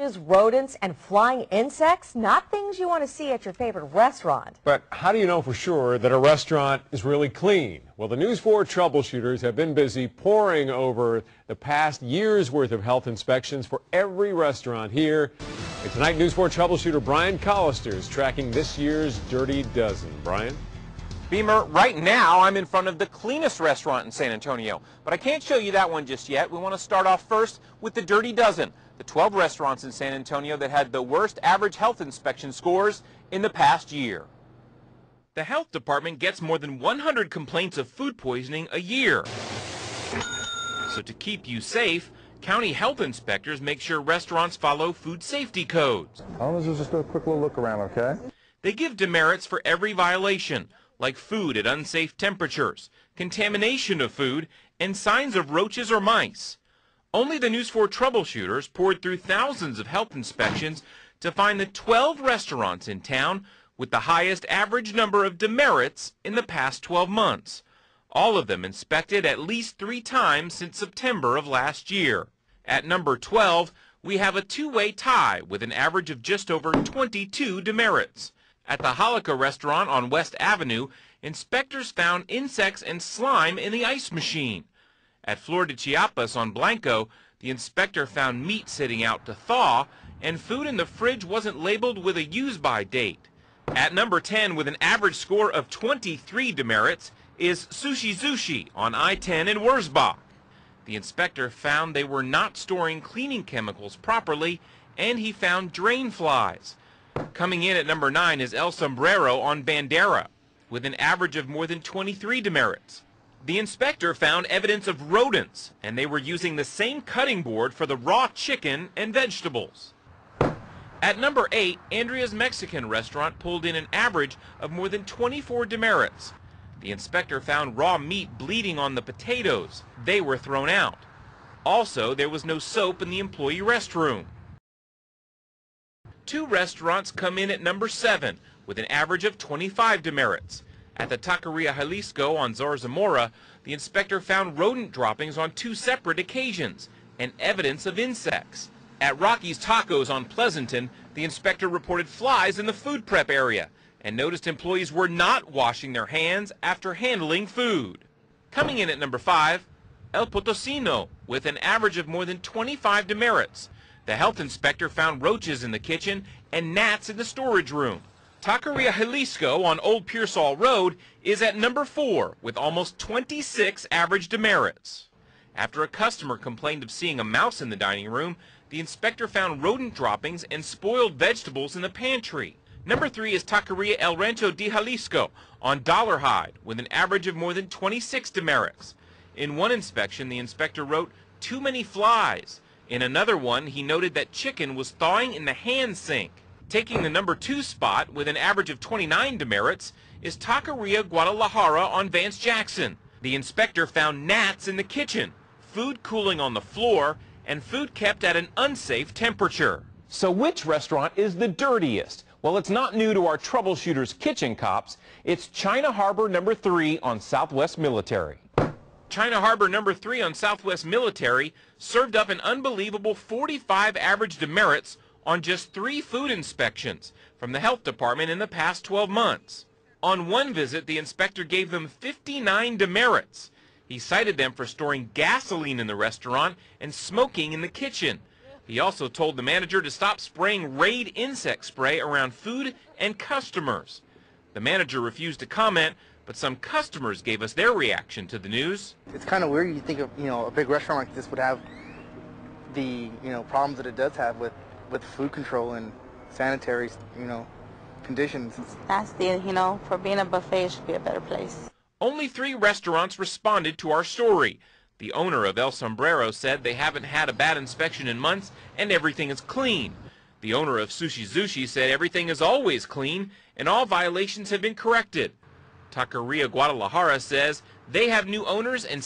cockroaches, rodents, and flying insects. Not things you want to see at your favorite restaurant. But how do you know for sure that a restaurant is really clean? Well, the News 4 troubleshooters have been busy poring over the past year's worth of health inspections for every restaurant here. And tonight, News 4 troubleshooter Brian Collister is tracking this year's Dirty Dozen. Brian? Beamer, right now I'm in front of the cleanest restaurant in San Antonio, but I can't show you that one just yet. We want to start off first with the Dirty Dozen, the 12 restaurants in San Antonio that had the worst average health inspection scores in the past year. The health department gets more than 100 complaints of food poisoning a year. So to keep you safe, county health inspectors make sure restaurants follow food safety codes. Let's just do a quick little look around, okay? They give demerits for every violation, like food at unsafe temperatures, contamination of food, and signs of roaches or mice. Only the News 4 troubleshooters poured through thousands of health inspections to find the 12 restaurants in town with the highest average number of demerits in the past 12 months. All of them inspected at least 3 times since September of last year. At number 12, we have a two-way tie with an average of just over 22 demerits. At the Halika restaurant on West Avenue, inspectors found insects and slime in the ice machine. At Flor de Chiapas on Blanco, the inspector found meat sitting out to thaw, and food in the fridge wasn't labeled with a use-by date. At number 10, with an average score of 23 demerits, is Sushi Zushi on I-10 in Wurzbach. The inspector found they were not storing cleaning chemicals properly, and he found drain flies. Coming in at number 9 is El Sombrero on Bandera, with an average of more than 23 demerits. The inspector found evidence of rodents, and they were using the same cutting board for the raw chicken and vegetables. At number 8, Andrea's Mexican restaurant pulled in an average of more than 24 demerits. The inspector found raw meat bleeding on the potatoes. They were thrown out. Also, there was no soap in the employee restroom. 2 restaurants come in at number 7 with an average of 25 demerits. At the Taqueria Jalisco on Zarzamora, the inspector found rodent droppings on 2 separate occasions and evidence of insects. At Rocky's Tacos on Pleasanton, the inspector reported flies in the food prep area and noticed employees were not washing their hands after handling food. Coming in at number 5, El Potosino with an average of more than 25 demerits. The health inspector found roaches in the kitchen and gnats in the storage room. Taqueria Jalisco on Old Pearsall Road is at number 4 with almost 26 average demerits. After a customer complained of seeing a mouse in the dining room, the inspector found rodent droppings and spoiled vegetables in the pantry. Number 3 is Taqueria El Rancho de Jalisco on Dollarhide with an average of more than 26 demerits. In one inspection, the inspector wrote, "Too many flies." In another one, he noted that chicken was thawing in the hand sink. Taking the number 2 spot with an average of 29 demerits is Taqueria Guadalajara on Vance Jackson. The inspector found gnats in the kitchen, food cooling on the floor, and food kept at an unsafe temperature. So which restaurant is the dirtiest? Well, it's not new to our troubleshooters kitchen cops. It's China Harbor number 3 on Southwest Military. China Harbor number 3 on Southwest Military served up an unbelievable 45 average demerits on just 3 food inspections from the health department in the past 12 months. On one visit, the inspector gave them 59 demerits. He cited them for storing gasoline in the restaurant and smoking in the kitchen. He also told the manager to stop spraying Raid insect spray around food and customers. The manager refused to comment, but some customers gave us their reaction to the news. It's kind of weird. You think of, a big restaurant like this would have the, problems that it does have with food control and sanitary, conditions. That's for being a buffet, it should be a better place. Only 3 restaurants responded to our story. The owner of El Sombrero said they haven't had a bad inspection in months and everything is clean. The owner of Sushi Zushi said everything is always clean and all violations have been corrected. Taqueria Guadalajara says they have new owners and